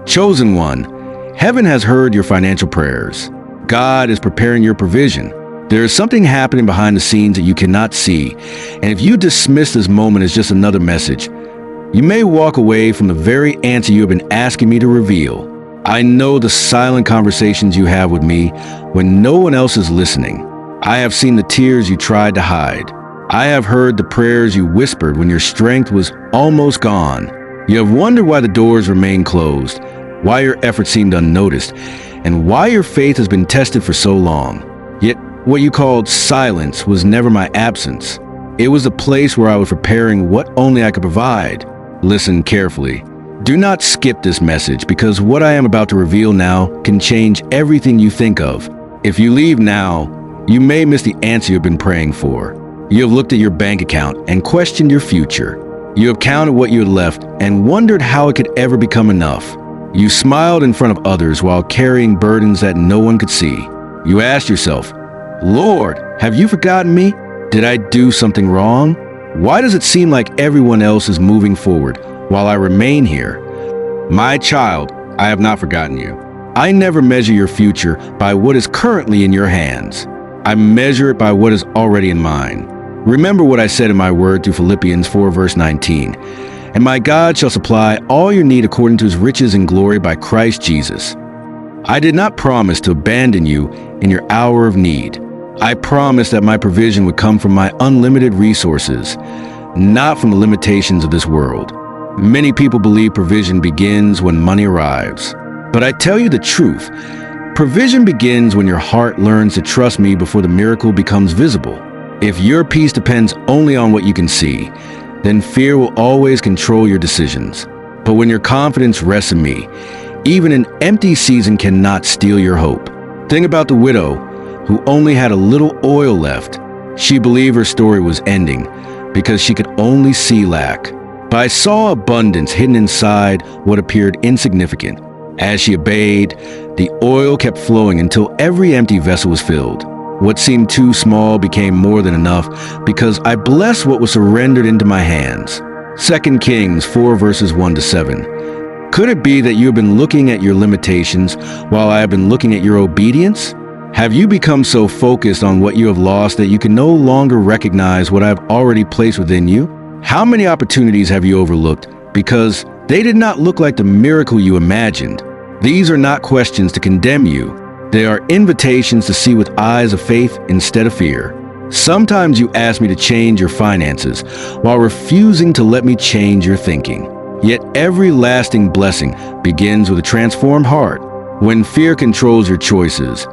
Chosen one, heaven has heard your financial prayers. God is preparing your provision. There is something happening behind the scenes that you cannot see, and if you dismiss this moment as just another message, you may walk away from the very answer you have been asking me to reveal. I know the silent conversations you have with me when no one else is listening. I have seen the tears you tried to hide. I have heard the prayers you whispered when your strength was almost gone. You have wondered why the doors remain closed, why your efforts seemed unnoticed, and why your faith has been tested for so long. Yet, what you called silence was never my absence. It was a place where I was preparing what only I could provide. Listen carefully. Do not skip this message, because what I am about to reveal now can change everything you think of. If you leave now, you may miss the answer you've been praying for. You have looked at your bank account and questioned your future. You have counted what you had left and wondered how it could ever become enough. You smiled in front of others while carrying burdens that no one could see. You asked yourself, "Lord, have you forgotten me? Did I do something wrong? Why does it seem like everyone else is moving forward while I remain here?" My child, I have not forgotten you. I never measure your future by what is currently in your hands. I measure it by what is already in mine. Remember what I said in my word through Philippians 4 verse 19. "And my God shall supply all your need according to his riches and glory by Christ Jesus." I did not promise to abandon you in your hour of need. I promised that my provision would come from my unlimited resources, not from the limitations of this world. Many people believe provision begins when money arrives. But I tell you the truth, provision begins when your heart learns to trust me before the miracle becomes visible. If your peace depends only on what you can see, then fear will always control your decisions. But when your confidence rests in me, even an empty season cannot steal your hope. Think about the widow who only had a little oil left. She believed her story was ending because she could only see lack. But I saw abundance hidden inside what appeared insignificant. As she obeyed, the oil kept flowing until every empty vessel was filled. What seemed too small became more than enough because I blessed what was surrendered into my hands. 2 Kings 4 verses 1 to 7. Could it be that you have been looking at your limitations while I have been looking at your obedience? Have you become so focused on what you have lost that you can no longer recognize what I have already placed within you? How many opportunities have you overlooked because they did not look like the miracle you imagined? These are not questions to condemn you. They are invitations to see with eyes of faith instead of fear. Sometimes you ask me to change your finances while refusing to let me change your thinking. Yet every lasting blessing begins with a transformed heart. When fear controls your choices,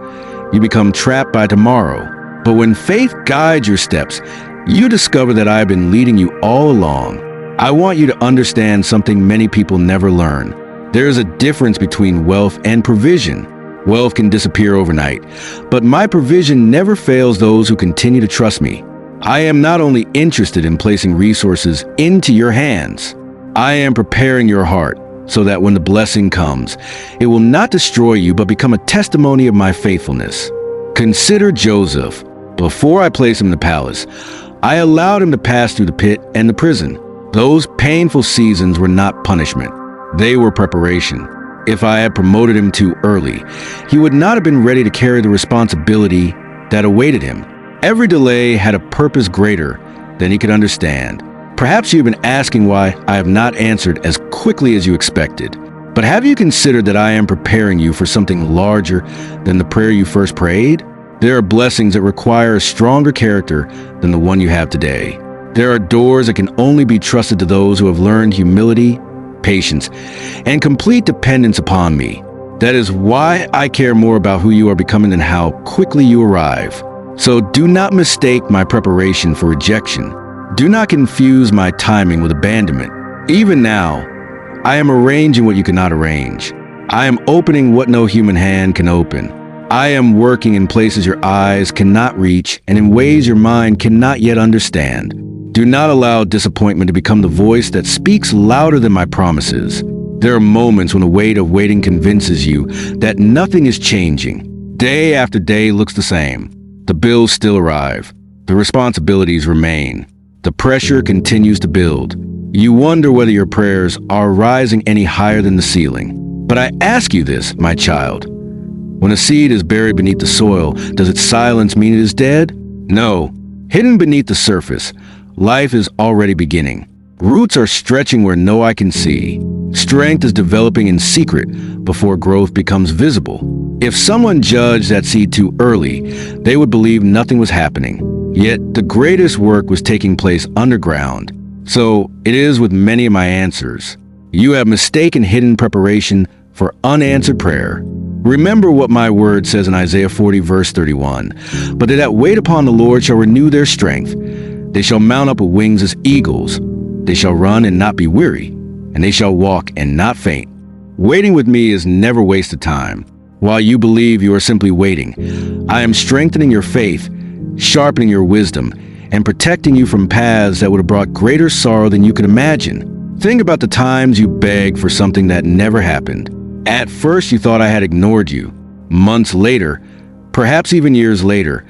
you become trapped by tomorrow. But when faith guides your steps, you discover that I have been leading you all along. I want you to understand something many people never learn. There is a difference between wealth and provision. Wealth can disappear overnight, but my provision never fails those who continue to trust me. I am not only interested in placing resources into your hands, I am preparing your heart so that when the blessing comes, it will not destroy you but become a testimony of my faithfulness. Consider Joseph. Before I placed him in the palace, I allowed him to pass through the pit and the prison. Those painful seasons were not punishment. They were preparation. If I had promoted him too early, he would not have been ready to carry the responsibility that awaited him. Every delay had a purpose greater than he could understand. Perhaps you've been asking why I have not answered as quickly as you expected. But have you considered that I am preparing you for something larger than the prayer you first prayed? There are blessings that require a stronger character than the one you have today. There are doors that can only be trusted to those who have learned humility, patience, and complete dependence upon me. That is why I care more about who you are becoming than how quickly you arrive. So do not mistake my preparation for rejection. Do not confuse my timing with abandonment. Even now, I am arranging what you cannot arrange. I am opening what no human hand can open. I am working in places your eyes cannot reach and in ways your mind cannot yet understand. Do not allow disappointment to become the voice that speaks louder than my promises. There are moments when the weight of waiting convinces you that nothing is changing. Day after day looks the same. The bills still arrive. The responsibilities remain. The pressure continues to build. You wonder whether your prayers are rising any higher than the ceiling. But I ask you this, my child. When a seed is buried beneath the soil, does its silence mean it is dead? No. Hidden beneath the surface, life is already beginning. Roots are stretching where no eye can see. Strength is developing in secret before growth becomes visible. If someone judged that seed too early, they would believe nothing was happening. Yet the greatest work was taking place underground. So it is with many of my answers. You have mistaken hidden preparation for unanswered prayer. Remember what my word says in Isaiah 40, verse 31. But they that wait upon the Lord shall renew their strength. They shall mount up with wings as eagles. They shall run and not be weary, and they shall walk and not faint. Waiting with me is never wasted time. While you believe you are simply waiting, I am strengthening your faith, sharpening your wisdom, and protecting you from paths that would have brought greater sorrow than you could imagine. Think about the times you begged for something that never happened. At first, you thought I had ignored you. Months later, perhaps even years later,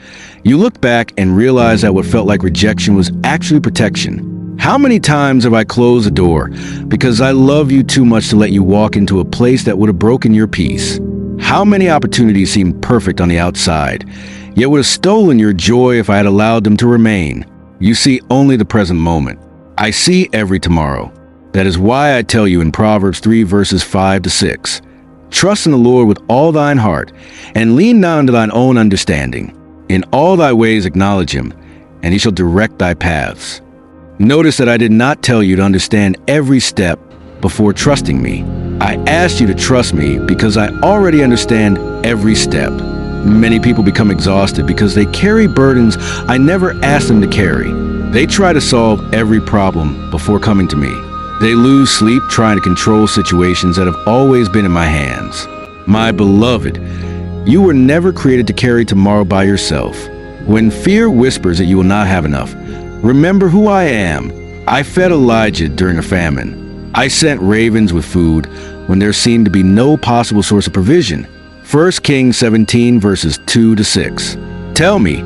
you look back and realize that what felt like rejection was actually protection. How many times have I closed the door because I love you too much to let you walk into a place that would have broken your peace? How many opportunities seemed perfect on the outside, yet would have stolen your joy if I had allowed them to remain? You see only the present moment. I see every tomorrow. That is why I tell you in Proverbs 3 verses 5 to 6, trust in the Lord with all thine heart, and lean not unto thine own understanding. In all thy ways acknowledge him, and he shall direct thy paths. Notice that I did not tell you to understand every step before trusting me. I asked you to trust me because I already understand every step. Many people become exhausted because they carry burdens I never asked them to carry. They try to solve every problem before coming to me. They lose sleep trying to control situations that have always been in my hands. My beloved, you were never created to carry tomorrow by yourself. When fear whispers that you will not have enough, remember who I am. I fed Elijah during a famine. I sent ravens with food when there seemed to be no possible source of provision. 1 Kings 17 verses 2 to 6. Tell me,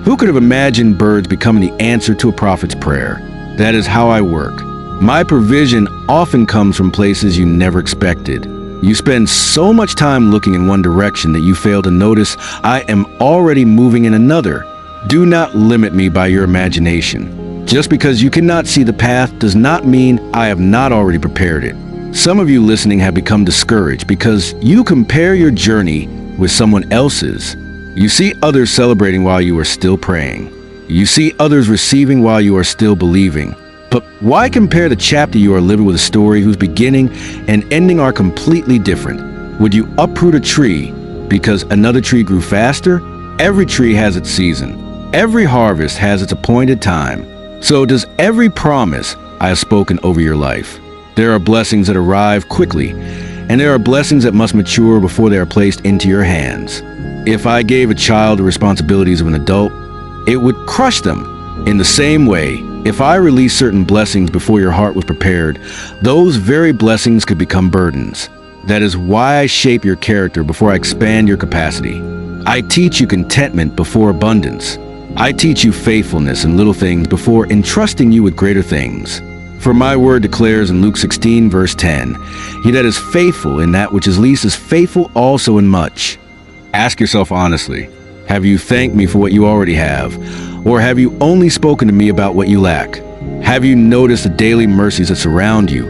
who could have imagined birds becoming the answer to a prophet's prayer? That is how I work. My provision often comes from places you never expected. You spend so much time looking in one direction that you fail to notice I am already moving in another. Do not limit me by your imagination. Just because you cannot see the path does not mean I have not already prepared it. Some of you listening have become discouraged because you compare your journey with someone else's. You see others celebrating while you are still praying. You see others receiving while you are still believing. But why compare the chapter you are living with a story whose beginning and ending are completely different? Would you uproot a tree because another tree grew faster? Every tree has its season. Every harvest has its appointed time. So does every promise I have spoken over your life. There are blessings that arrive quickly, and there are blessings that must mature before they are placed into your hands. If I gave a child the responsibilities of an adult, it would crush them. In the same way, if I released certain blessings before your heart was prepared, those very blessings could become burdens. That is why I shape your character before I expand your capacity. I teach you contentment before abundance. I teach you faithfulness in little things before entrusting you with greater things. For my word declares in Luke 16, verse 10, he that is faithful in that which is least is faithful also in much. Ask yourself honestly, have you thanked me for what you already have? Or have you only spoken to me about what you lack? Have you noticed the daily mercies that surround you?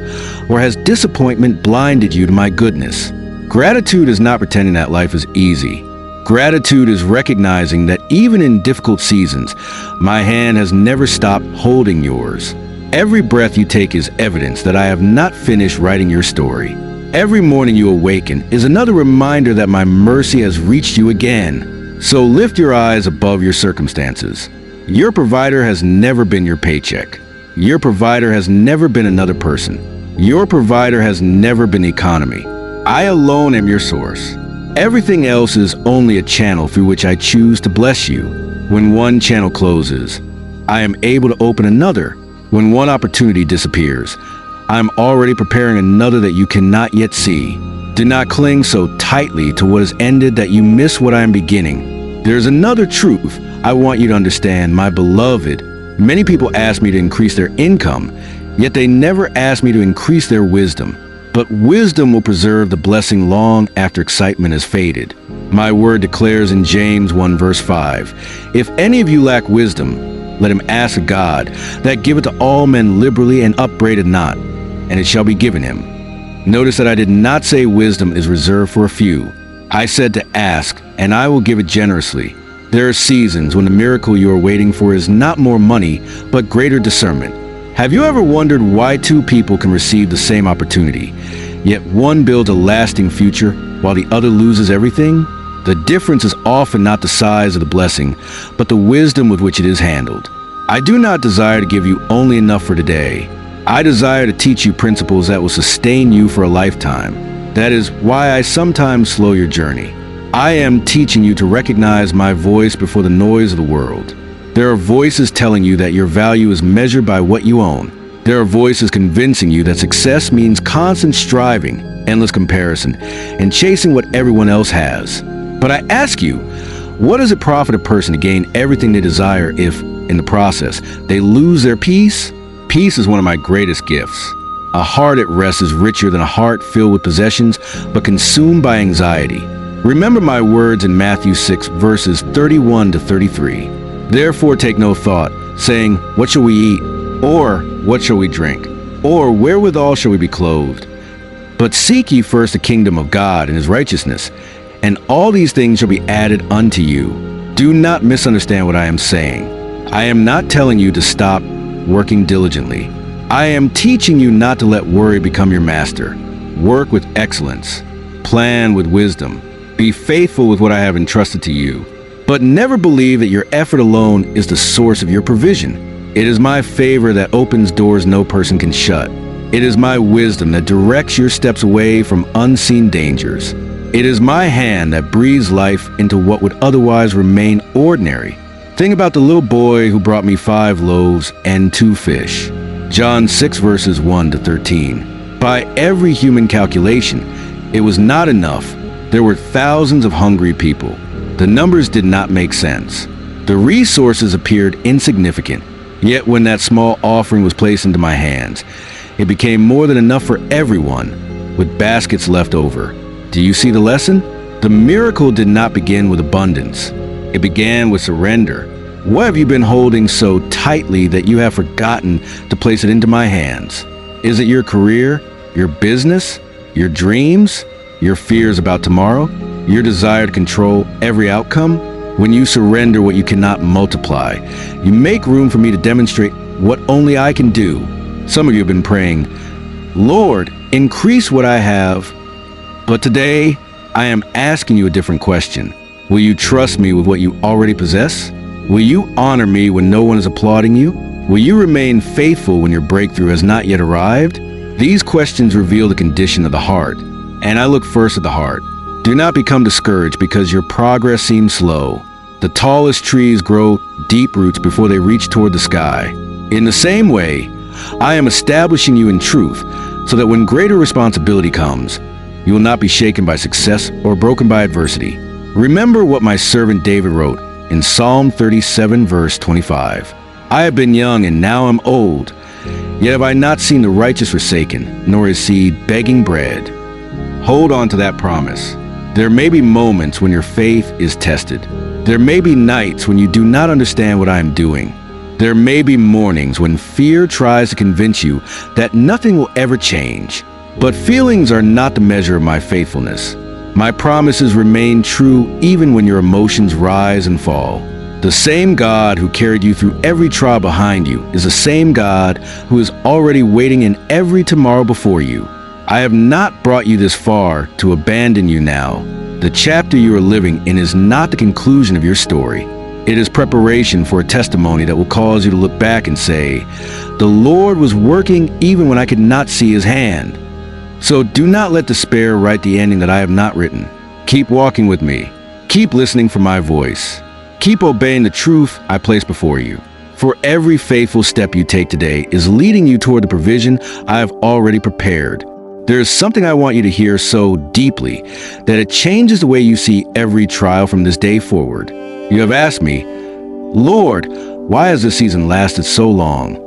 Or has disappointment blinded you to my goodness? Gratitude is not pretending that life is easy. Gratitude is recognizing that even in difficult seasons, my hand has never stopped holding yours. Every breath you take is evidence that I have not finished writing your story. Every morning you awaken is another reminder that my mercy has reached you again. So lift your eyes above your circumstances. Your provider has never been your paycheck. Your provider has never been another person. Your provider has never been the economy. I alone am your source. Everything else is only a channel through which I choose to bless you. When one channel closes, I am able to open another. When one opportunity disappears, I am already preparing another that you cannot yet see. Do not cling so tightly to what has ended that you miss what I am beginning. There is another truth I want you to understand, my beloved. Many people ask me to increase their income, yet they never ask me to increase their wisdom. but wisdom will preserve the blessing long after excitement has faded. My word declares in James 1 verse 5, "If any of you lack wisdom, let him ask of God, that giveth to all men liberally and upbraideth not, and it shall be given him." Notice that I did not say wisdom is reserved for a few. I said to ask, and I will give it generously. There are seasons when the miracle you are waiting for is not more money, but greater discernment. Have you ever wondered why two people can receive the same opportunity, yet one builds a lasting future while the other loses everything? The difference is often not the size of the blessing, but the wisdom with which it is handled. I do not desire to give you only enough for today. I desire to teach you principles that will sustain you for a lifetime. That is why I sometimes slow your journey. I am teaching you to recognize my voice before the noise of the world. There are voices telling you that your value is measured by what you own. There are voices convincing you that success means constant striving, endless comparison, and chasing what everyone else has. But I ask you, what does it profit a person to gain everything they desire if, in the process, they lose their peace? Peace is one of my greatest gifts. A heart at rest is richer than a heart filled with possessions, but consumed by anxiety. Remember my words in Matthew 6, verses 31 to 33. "Therefore take no thought, saying, what shall we eat? Or what shall we drink? Or wherewithal shall we be clothed? But seek ye first the kingdom of God and his righteousness, and all these things shall be added unto you." Do not misunderstand what I am saying. I am not telling you to stop working diligently. I am teaching you not to let worry become your master. Work with excellence. Plan with wisdom. Be faithful with what I have entrusted to you. But never believe that your effort alone is the source of your provision. It is my favor that opens doors no person can shut. It is my wisdom that directs your steps away from unseen dangers. It is my hand that breathes life into what would otherwise remain ordinary. Think about the little boy who brought me 5 loaves and 2 fish. John 6 verses 1 to 13. By every human calculation, it was not enough. There were thousands of hungry people. The numbers did not make sense. The resources appeared insignificant. Yet when that small offering was placed into my hands, it became more than enough for everyone, with baskets left over. Do you see the lesson? The miracle did not begin with abundance. It began with surrender. What have you been holding so tightly that you have forgotten to place it into my hands? Is it your career, your business, your dreams, your fears about tomorrow, your desire to control every outcome? When you surrender what you cannot multiply, you make room for me to demonstrate what only I can do. Some of you have been praying, "Lord, increase what I have." But today, I am asking you a different question. Will you trust me with what you already possess? Will you honor me when no one is applauding you? Will you remain faithful when your breakthrough has not yet arrived? These questions reveal the condition of the heart, and I look first at the heart. Do not become discouraged because your progress seems slow. The tallest trees grow deep roots before they reach toward the sky. In the same way, I am establishing you in truth so that when greater responsibility comes, you will not be shaken by success or broken by adversity. Remember what my servant David wrote in Psalm 37 verse 25. "I have been young and now am old, yet have I not seen the righteous forsaken, nor his seed begging bread." Hold on to that promise. There may be moments when your faith is tested. There may be nights when you do not understand what I am doing. There may be mornings when fear tries to convince you that nothing will ever change. But feelings are not the measure of my faithfulness. My promises remain true even when your emotions rise and fall. The same God who carried you through every trial behind you is the same God who is already waiting in every tomorrow before you. I have not brought you this far to abandon you now. The chapter you are living in is not the conclusion of your story. It is preparation for a testimony that will cause you to look back and say, "The Lord was working even when I could not see his hand." So do not let despair write the ending that I have not written. Keep walking with me. Keep listening for my voice. Keep obeying the truth I place before you. For every faithful step you take today is leading you toward the provision I have already prepared. There is something I want you to hear so deeply that it changes the way you see every trial from this day forward. You have asked me, "Lord, why has this season lasted so long?"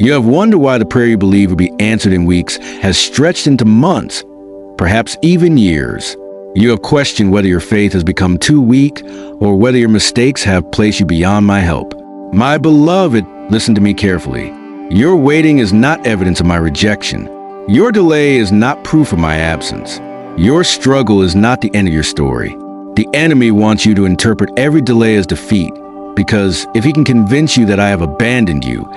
You have wondered why the prayer you believe would be answered in weeks has stretched into months, perhaps even years. You have questioned whether your faith has become too weak or whether your mistakes have placed you beyond my help. My beloved, listen to me carefully. Your waiting is not evidence of my rejection. Your delay is not proof of my absence. Your struggle is not the end of your story. The enemy wants you to interpret every delay as defeat, because if he can convince you that I have abandoned you,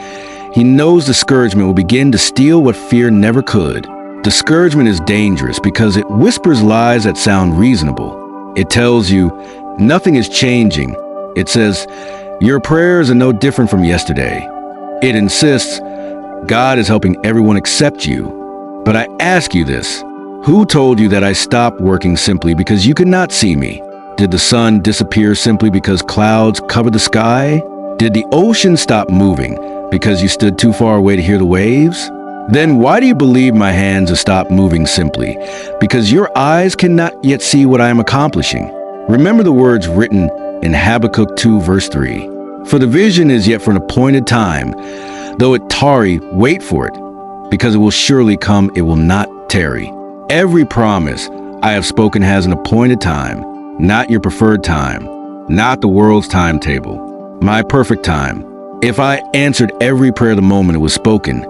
he knows discouragement will begin to steal what fear never could. Discouragement is dangerous because it whispers lies that sound reasonable. It tells you nothing is changing. It says your prayers are no different from yesterday. It insists God is helping everyone except you. But I ask you this, who told you that I stopped working simply because you could not see me? Did the sun disappear simply because clouds covered the sky? Did the ocean stop moving because you stood too far away to hear the waves? Then why do you believe my hands have stopped moving simply? Because your eyes cannot yet see what I am accomplishing. Remember the words written in Habakkuk 2 verse 3. For the vision is yet for an appointed time. Though it tarry, wait for it, because it will surely come, it will not tarry. Every promise I have spoken has an appointed time, not your preferred time, not the world's timetable, my perfect time. If I answered every prayer the moment it was spoken,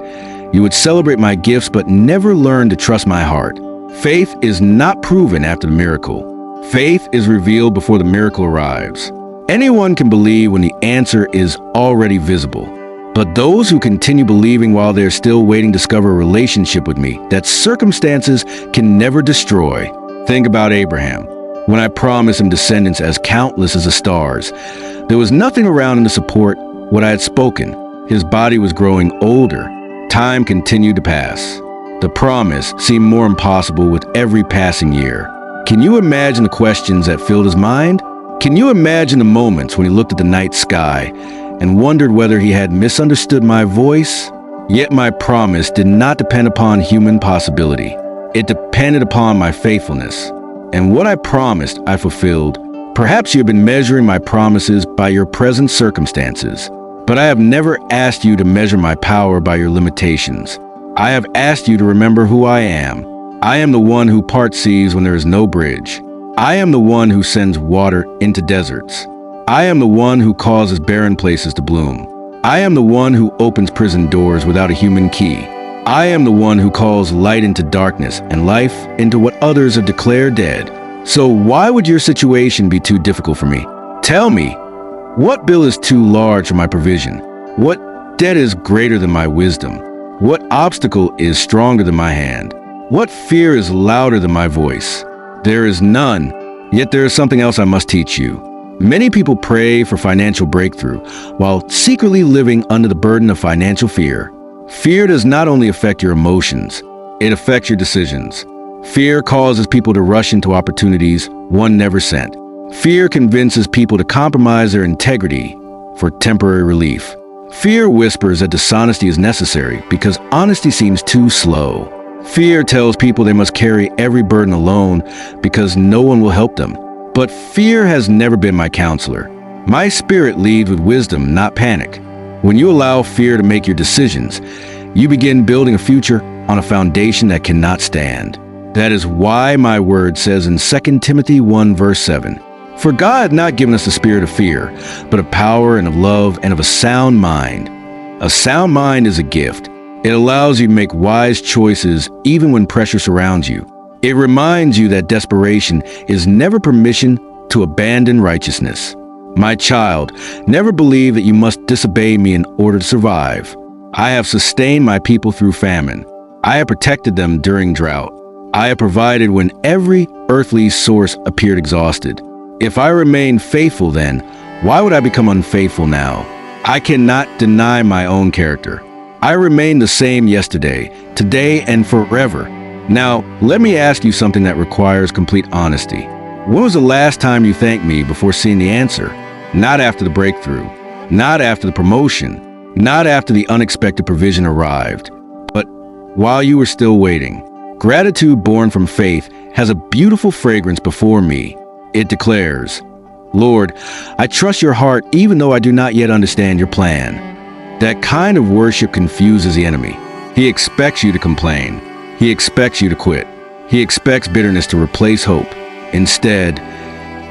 you would celebrate my gifts but never learn to trust my heart. Faith is not proven after the miracle. Faith is revealed before the miracle arrives. Anyone can believe when the answer is already visible. But those who continue believing while they're still waiting discover a relationship with me that circumstances can never destroy. Think about Abraham. When I promised him descendants as countless as the stars, there was nothing around him to support what I had spoken. His body was growing older. Time continued to pass. The promise seemed more impossible with every passing year. Can you imagine the questions that filled his mind? Can you imagine the moments when he looked at the night sky and wondered whether he had misunderstood my voice? Yet my promise did not depend upon human possibility. It depended upon my faithfulness. And what I promised, I fulfilled. Perhaps you have been measuring my promises by your present circumstances, but I have never asked you to measure my power by your limitations. I have asked you to remember who I am. I am the one who parts seas when there is no bridge. I am the one who sends water into deserts. I am the one who causes barren places to bloom. I am the one who opens prison doors without a human key. I am the one who calls light into darkness and life into what others have declared dead. So why would your situation be too difficult for me? Tell me, what bill is too large for my provision? What debt is greater than my wisdom? What obstacle is stronger than my hand? What fear is louder than my voice? There is none, yet there is something else I must teach you. Many people pray for financial breakthrough while secretly living under the burden of financial fear. Fear does not only affect your emotions, it affects your decisions. Fear causes people to rush into opportunities one never sent. Fear convinces people to compromise their integrity for temporary relief. Fear whispers that dishonesty is necessary because honesty seems too slow. Fear tells people they must carry every burden alone because no one will help them. But fear has never been my counselor. My spirit leads with wisdom, not panic. When you allow fear to make your decisions, you begin building a future on a foundation that cannot stand. That is why my word says in 2 Timothy 1 verse 7, "For God hath not given us the spirit of fear, but of power and of love and of a sound mind." A sound mind is a gift. It allows you to make wise choices even when pressure surrounds you. It reminds you that desperation is never permission to abandon righteousness. My child, never believe that you must disobey me in order to survive. I have sustained my people through famine. I have protected them during drought. I have provided when every earthly source appeared exhausted. If I remain faithful then, why would I become unfaithful now? I cannot deny my own character. I remain the same yesterday, today, and forever. Now, let me ask you something that requires complete honesty. When was the last time you thanked me before seeing the answer? Not after the breakthrough, not after the promotion, not after the unexpected provision arrived, but while you were still waiting. Gratitude born from faith has a beautiful fragrance before me. It declares, "Lord, I trust your heart even though I do not yet understand your plan." That kind of worship confuses the enemy. He expects you to complain. He expects you to quit. He expects bitterness to replace hope. Instead,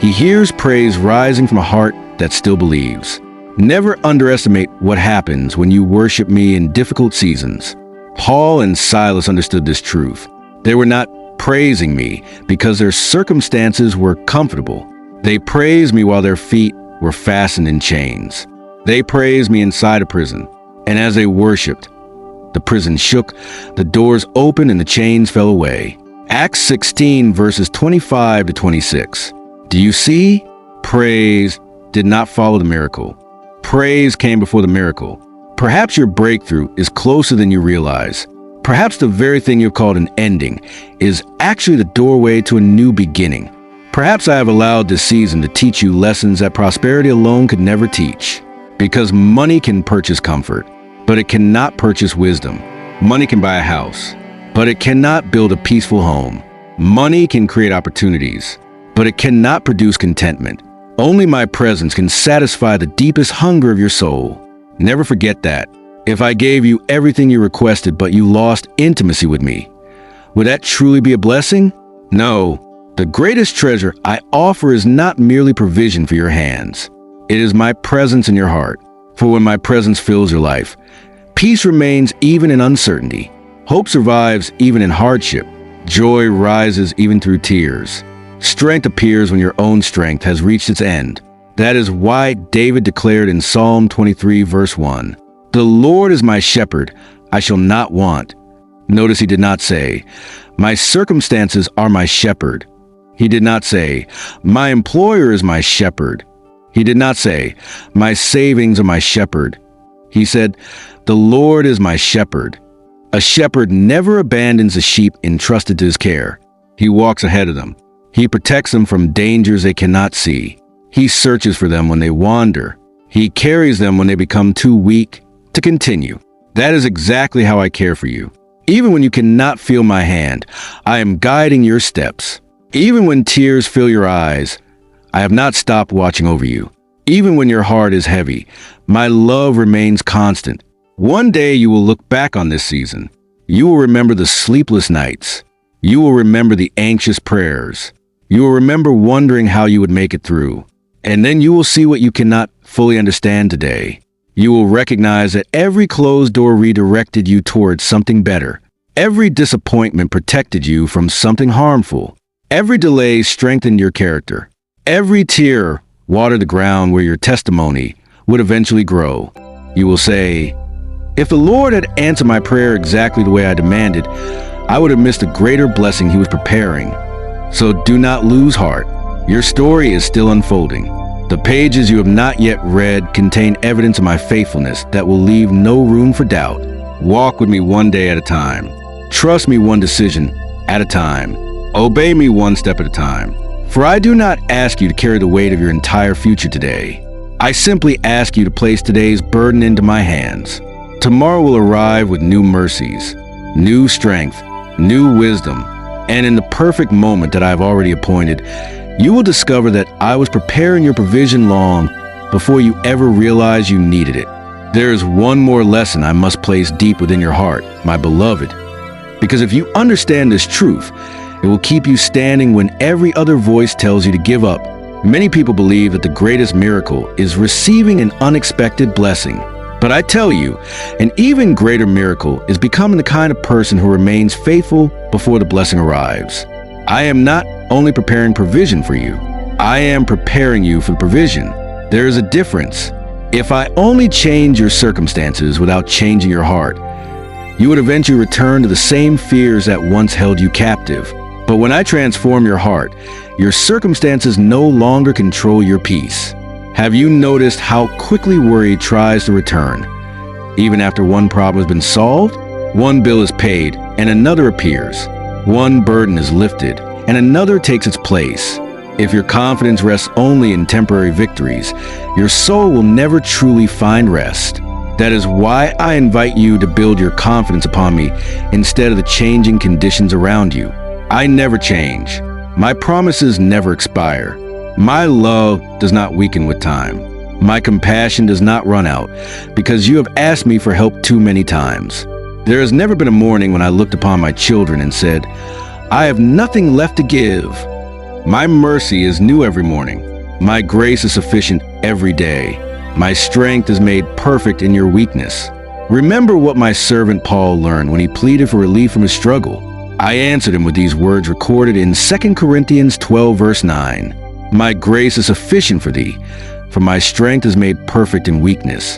he hears praise rising from a heart that still believes. Never underestimate what happens when you worship me in difficult seasons. Paul and Silas understood this truth. They were not praising me because their circumstances were comfortable. They praised me while their feet were fastened in chains. They praised me inside a prison. And as they worshiped, the prison shook, the doors opened, and the chains fell away. Acts 16, verses 25 to 26. Do you see? Praise did not follow the miracle. Praise came before the miracle. Perhaps your breakthrough is closer than you realize. Perhaps the very thing you've called an ending is actually the doorway to a new beginning. Perhaps I have allowed this season to teach you lessons that prosperity alone could never teach. Because money can purchase comfort, but it cannot purchase wisdom. Money can buy a house, but it cannot build a peaceful home. Money can create opportunities, but it cannot produce contentment. Only my presence can satisfy the deepest hunger of your soul. Never forget that. If I gave you everything you requested, but you lost intimacy with me, would that truly be a blessing? No. The greatest treasure I offer is not merely provision for your hands. It is my presence in your heart. For when my presence fills your life, peace remains even in uncertainty. Hope survives even in hardship. Joy rises even through tears. Strength appears when your own strength has reached its end. That is why David declared in Psalm 23, verse 1, "The Lord is my shepherd, I shall not want." Notice he did not say, "My circumstances are my shepherd." He did not say, "My employer is my shepherd." He did not say, "My savings are my shepherd." He said, "The Lord is my shepherd." A shepherd never abandons a sheep entrusted to his care. He walks ahead of them. He protects them from dangers they cannot see. He searches for them when they wander. He carries them when they become too weak to continue. That is exactly how I care for you. Even when you cannot feel my hand, I am guiding your steps. Even when tears fill your eyes, I have not stopped watching over you. Even when your heart is heavy, my love remains constant. One day you will look back on this season. You will remember the sleepless nights. You will remember the anxious prayers. You will remember wondering how you would make it through. And then you will see what you cannot fully understand today. You will recognize that every closed door redirected you towards something better. Every disappointment protected you from something harmful. Every delay strengthened your character. Every tear watered the ground where your testimony would eventually grow. You will say, "If the Lord had answered my prayer exactly the way I demanded, I would have missed a greater blessing he was preparing." So do not lose heart. Your story is still unfolding. The pages you have not yet read contain evidence of my faithfulness that will leave no room for doubt. Walk with me one day at a time. Trust me one decision at a time. Obey me one step at a time. For I do not ask you to carry the weight of your entire future today. I simply ask you to place today's burden into my hands. Tomorrow will arrive with new mercies, new strength, new wisdom, and in the perfect moment that I have already appointed, you will discover that I was preparing your provision long before you ever realized you needed it. There is one more lesson I must place deep within your heart, my beloved, because if you understand this truth, it will keep you standing when every other voice tells you to give up. Many people believe that the greatest miracle is receiving an unexpected blessing. But I tell you, an even greater miracle is becoming the kind of person who remains faithful before the blessing arrives. I am not only preparing provision for you, I am preparing you for provision. There is a difference. If I only change your circumstances without changing your heart, you would eventually return to the same fears that once held you captive. But when I transform your heart, your circumstances no longer control your peace. Have you noticed how quickly worry tries to return? Even after one problem has been solved, one bill is paid and another appears. One burden is lifted and another takes its place. If your confidence rests only in temporary victories, your soul will never truly find rest. That is why I invite you to build your confidence upon me instead of the changing conditions around you. I never change. My promises never expire. My love does not weaken with time. My compassion does not run out, because you have asked me for help too many times. There has never been a morning when I looked upon my children and said, I have nothing left to give. My mercy is new every morning. My grace is sufficient every day. My strength is made perfect in your weakness. Remember what my servant Paul learned when he pleaded for relief from his struggle. I answered him with these words recorded in 2 Corinthians 12, verse 9. My grace is sufficient for thee, for my strength is made perfect in weakness.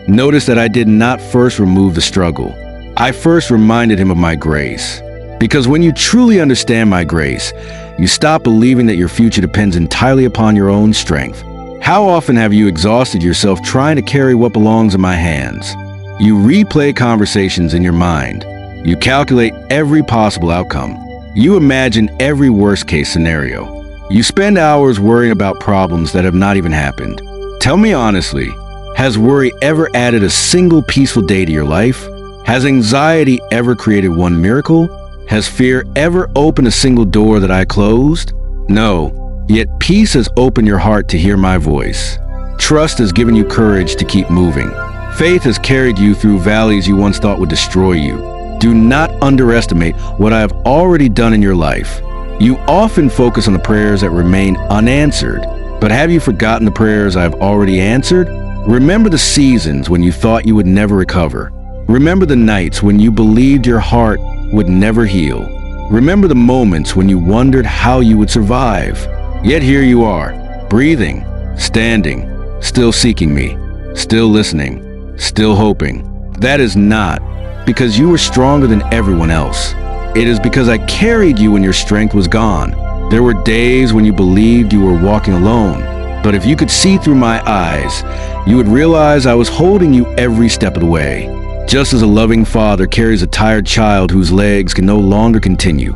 Notice that I did not first remove the struggle. I first reminded him of my grace. Because when you truly understand my grace, you stop believing that your future depends entirely upon your own strength. How often have you exhausted yourself trying to carry what belongs in my hands? You replay conversations in your mind. You calculate every possible outcome. You imagine every worst-case scenario. You spend hours worrying about problems that have not even happened. Tell me honestly, has worry ever added a single peaceful day to your life? Has anxiety ever created one miracle? Has fear ever opened a single door that I closed? No, yet peace has opened your heart to hear my voice. Trust has given you courage to keep moving. Faith has carried you through valleys you once thought would destroy you. Do not underestimate what I have already done in your life. You often focus on the prayers that remain unanswered, but have you forgotten the prayers I have already answered? Remember the seasons when you thought you would never recover. Remember the nights when you believed your heart would never heal. Remember the moments when you wondered how you would survive. Yet here you are, breathing, standing, still seeking me, still listening, still hoping. That is not because you were stronger than everyone else. It is because I carried you when your strength was gone. There were days when you believed you were walking alone. But if you could see through my eyes, you would realize I was holding you every step of the way. Just as a loving father carries a tired child whose legs can no longer continue,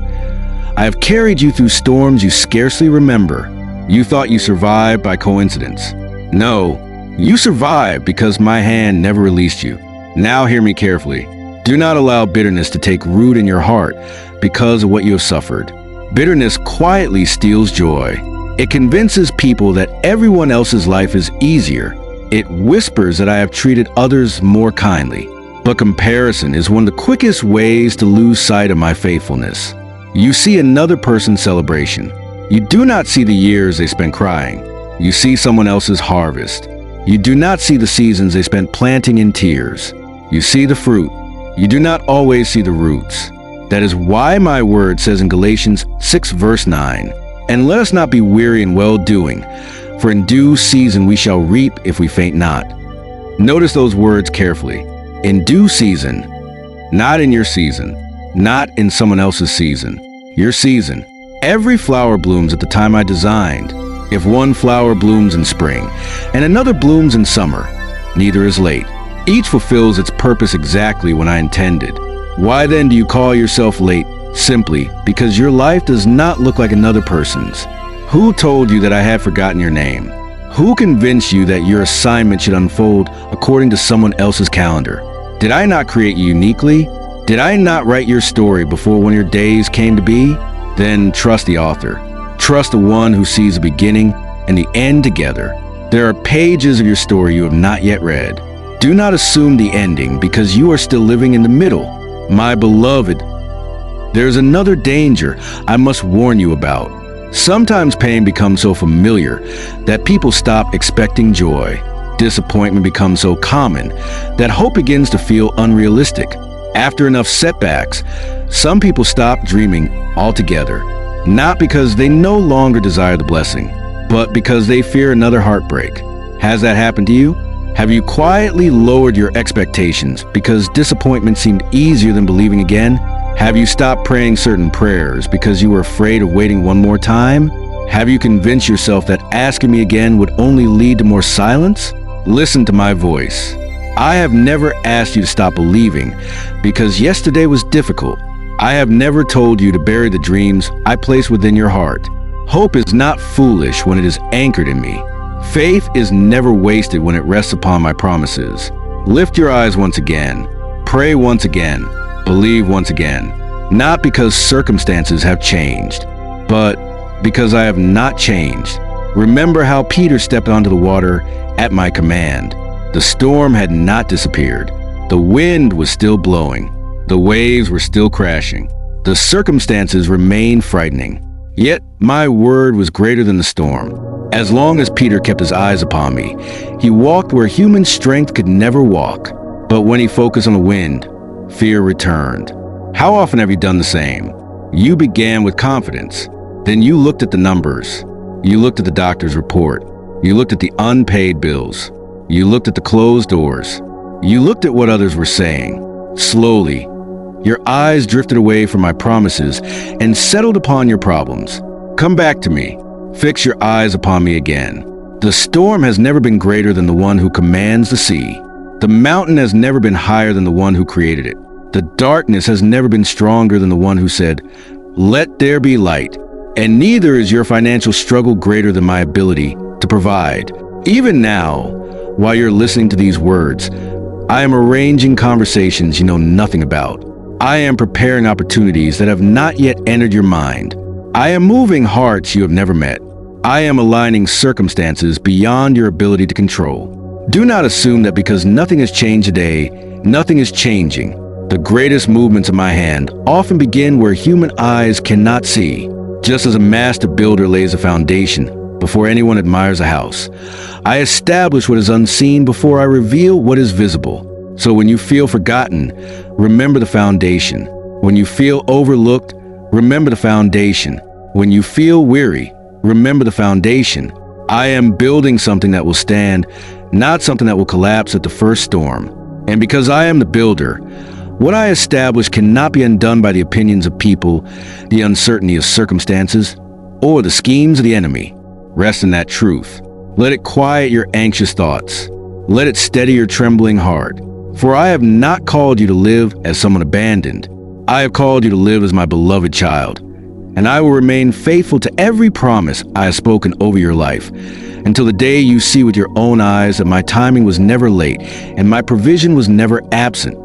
I have carried you through storms you scarcely remember. You thought you survived by coincidence. No, you survived because my hand never released you. Now hear me carefully. Do not allow bitterness to take root in your heart because of what you have suffered. Bitterness quietly steals joy. It convinces people that everyone else's life is easier. It whispers that I have treated others more kindly. But comparison is one of the quickest ways to lose sight of my faithfulness. You see another person's celebration. You do not see the years they spent crying. You see someone else's harvest. You do not see the seasons they spent planting in tears. You see the fruit. You do not always see the roots. That is why my word says in Galatians 6 verse 9, and let us not be weary in well-doing, for in due season we shall reap if we faint not. Notice those words carefully. In due season, not in your season, not in someone else's season, your season. Every flower blooms at the time I designed. If one flower blooms in spring and another blooms in summer, neither is late. Each fulfills its purpose exactly when I intended. Why then do you call yourself late? Simply because your life does not look like another person's. Who told you that I had forgotten your name? Who convinced you that your assignment should unfold according to someone else's calendar? Did I not create you uniquely? Did I not write your story before one of your days came to be? Then trust the author. Trust the one who sees the beginning and the end together. There are pages of your story you have not yet read. Do not assume the ending because you are still living in the middle. My beloved, there is another danger I must warn you about. Sometimes pain becomes so familiar that people stop expecting joy. Disappointment becomes so common that hope begins to feel unrealistic. After enough setbacks, some people stop dreaming altogether, not because they no longer desire the blessing, but because they fear another heartbreak. Has that happened to you? Have you quietly lowered your expectations because disappointment seemed easier than believing again? Have you stopped praying certain prayers because you were afraid of waiting one more time? Have you convinced yourself that asking me again would only lead to more silence? Listen to my voice. I have never asked you to stop believing because yesterday was difficult. I have never told you to bury the dreams I place within your heart. Hope is not foolish when it is anchored in me. Faith is never wasted when it rests upon my promises. Lift your eyes once again. Pray once again. Believe once again. Not because circumstances have changed, but because I have not changed. Remember how Peter stepped onto the water at my command. The storm had not disappeared. The wind was still blowing. The waves were still crashing. The circumstances remained frightening. Yet my word was greater than the storm. As long as Peter kept his eyes upon me, he walked where human strength could never walk. But when he focused on the wind, fear returned. How often have you done the same? You began with confidence. Then you looked at the numbers. You looked at the doctor's report. You looked at the unpaid bills. You looked at the closed doors. You looked at what others were saying. Slowly, your eyes drifted away from my promises and settled upon your problems. Come back to me. Fix your eyes upon me again. The storm has never been greater than the one who commands the sea. The mountain has never been higher than the one who created it. The darkness has never been stronger than the one who said, "Let there be light." And neither is your financial struggle greater than my ability to provide. Even now, while you're listening to these words, I am arranging conversations you know nothing about. I am preparing opportunities that have not yet entered your mind. I am moving hearts you have never met. I am aligning circumstances beyond your ability to control. Do not assume that because nothing has changed today, nothing is changing. The greatest movements of my hand often begin where human eyes cannot see. Just as a master builder lays a foundation before anyone admires a house, I establish what is unseen before I reveal what is visible. So when you feel forgotten, remember the foundation. When you feel overlooked, remember the foundation. When you feel weary, remember the foundation. I am building something that will stand, not something that will collapse at the first storm. And because I am the builder, what I establish cannot be undone by the opinions of people, the uncertainty of circumstances, or the schemes of the enemy. Rest in that truth. Let it quiet your anxious thoughts. Let it steady your trembling heart. For I have not called you to live as someone abandoned. I have called you to live as my beloved child. And I will remain faithful to every promise I have spoken over your life, until the day you see with your own eyes that my timing was never late and my provision was never absent.